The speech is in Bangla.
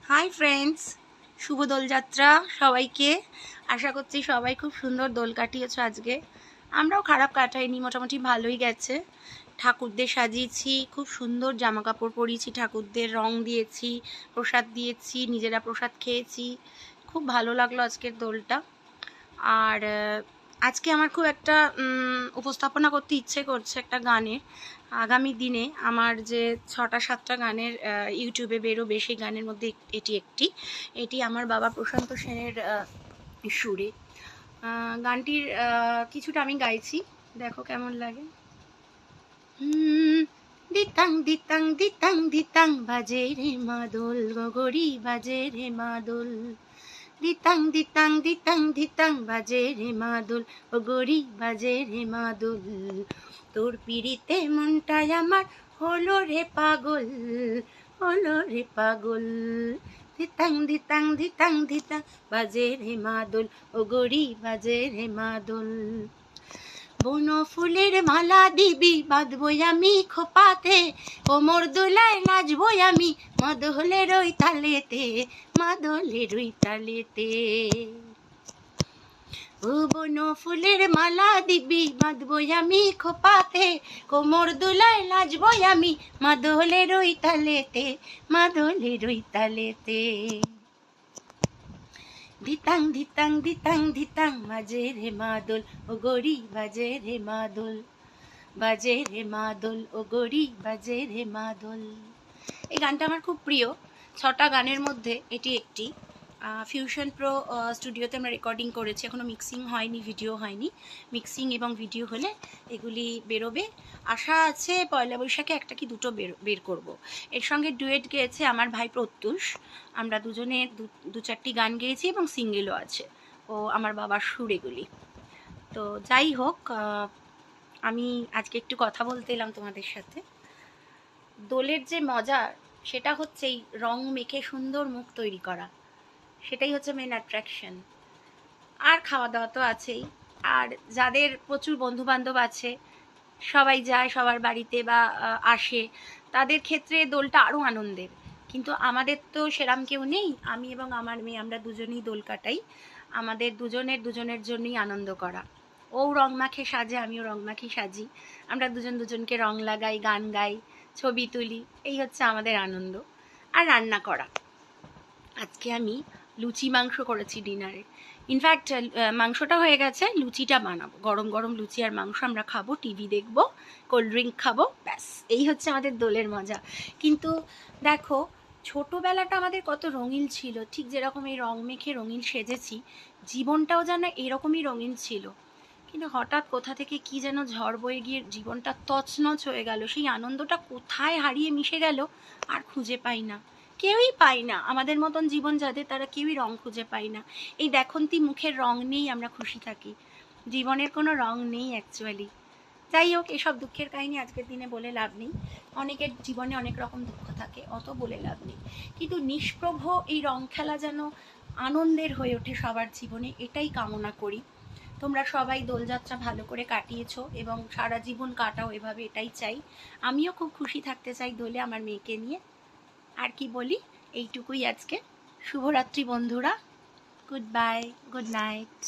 হাই ফ্রেন্ডস, শুভ দোলযাত্রা সবাইকে। আশা করছি সবাই খুব সুন্দর দোল কাটিয়েছো আজকে। আমরাও খারাপ কাটাইনি, মোটামুটি ভালোই গেছে। ঠাকুরদের সাজিয়েছি, খুব সুন্দর জামা কাপড় পরিয়েছি, ঠাকুরদের রং দিয়েছি, প্রসাদ দিয়েছি, নিজেরা প্রসাদ খেয়েছি। খুব ভালো লাগলো আজকের দোলটা। আর আজকে আমার খুব একটা উপস্থাপনা করতে ইচ্ছে করছে একটা গানের। আগামী দিনে আমার যে 6-7টা গানের ইউটিউবে বেরোবে, সেই গানের মধ্যে এটি আমার বাবা প্রশান্ত সেনের সুরে। গানটির কিছুটা আমি গাইছি, দেখো কেমন লাগে। দিতাং দিতাং দিতাং দিতাং বাজে রে মাদল, গগরি বাজে রে মাদল। দিতাং দিতাং দিতাং দিতাং বাজে রে মাদল, ও গরি বাজে রে মাদল। তোর পিড়িতে মনটাই আমার হলো রে পাগল, হলো রে পাগল। দিতাং দিতাং দিতাং দিতাং বাজে রে মাদল, ও গরি বাজে রে মাদল। বন ফুলের মালা দিবি বাঁধবো আমি খোপাতে, কোমর দোলায় নাচবো আমি মাদলের ওই তালেতে, মাদলের ওই তালেতে। ও বন ফুলের মালা দিবি বাঁধবো আমি খোপাতে, কোমর দোলায় নাচবো আমি মাদলের ওই তালেতে, মাদলের ওই তালেতে। দিতাং দিতাং দিতাং দিতাং বাজে রে মাদল, ও গরি বাজে রে মাদল, বাজে রে মাদল, ও গরি বাজে রে মাদল। এই গানটা আমার খুব প্রিয়। 6টা গানের মধ্যে এটি একটি। ফিউশন প্রো স্টুডিওতে আমরা রেকর্ডিং করেছি, এখনও মিক্সিং হয়নি, ভিডিও হয়নি। মিক্সিং এবং ভিডিও হলে এগুলি বেরোবে। আশা আছে পয়লা বৈশাখে একটা কি দুটো বের করব। এর সঙ্গে ডুয়েট গেয়েছে আমার ভাই প্রত্যুষ। আমরা দুজনে 2-4টি গান গেয়েছি এবং সিঙ্গেলও আছে, ও আমার বাবার সুর এগুলি। তো যাই হোক, আমি আজকে একটু কথা বলতে এলাম তোমাদের সাথে। দোলের যে মজা, সেটা হচ্ছে এই রং মেখে সুন্দর মুখ তৈরি করা, সেটাই হচ্ছে মেন অ্যাট্রাকশন। আর খাওয়া দাওয়া তো আছেই। আর যাদের প্রচুর বন্ধুবান্ধব আছে, সবাই যায় সবার বাড়িতে বা আসে, তাদের ক্ষেত্রে দোলটা আরও আনন্দের। কিন্তু আমাদের তো সেরাম কেউ নেই। আমি এবং আমার মেয়ে, আমরা দুজনেই দোল কাটাই। আমাদের দুজনের জন্যই আনন্দ করা। ও রং মাখে সাজে, আমিও রং মাখি সাজি। আমরা দুজনকে রং লাগাই, গান গাই, ছবি তুলি। এই হচ্ছে আমাদের আনন্দ। আর রান্না করা, আজকে আমি লুচি মাংস করেছি ডিনারে। ইনফ্যাক্ট মাংসটা হয়ে গেছে, লুচিটা বানাবো। গরম গরম লুচি আর মাংস আমরা খাবো, টিভি দেখবো, কোল্ড ড্রিঙ্ক খাবো, ব্যাস এই হচ্ছে আমাদের দোলের মজা। কিন্তু দেখো, ছোটোবেলাটা আমাদের কত রঙিন ছিল। ঠিক যেরকম এই রং মেখে রঙিন সেজেছি, জীবনটাও যেন এরকমই রঙিন ছিল। কিন্তু হঠাৎ কোথা থেকে কি যেন ঝড় বয়ে গিয়ে জীবনটা তছনছ হয়ে গেল। সেই আনন্দটা কোথায় হারিয়ে মিশে গেল আর খুঁজে পাই না, কেউই পাই না। আমাদের মতন জীবন যাদের, তারা কেউই রং খুঁজে পাই না। এই দেখন্তি মুখের রং নেই, আমরা খুশি থাকি। জীবনের কোনো রং নেই অ্যাকচুয়ালি। যাই হোক, এসব দুঃখের কাহিনী আজকের দিনে বলে লাভ নেই। অনেকের জীবনে অনেক রকম দুঃখ থাকে, অত বলে লাভ নেই। কিন্তু নিষ্প্রভ এই রং খেলা যেন আনন্দের হয়ে ওঠে সবার জীবনে, এটাই কামনা করি। তোমরা সবাই দোলযাত্রা ভালো করে কাটিয়েছো এবং সারা জীবন কাটাও এভাবে, এটাই চাই। আমিও খুব খুশি থাকতে চাই দোলে আমার মেয়েকে নিয়ে। আর কি বলি, এইটুকুই আজকে। শুভরাত্রি বন্ধুরা, গুড বাই, গুড নাইট।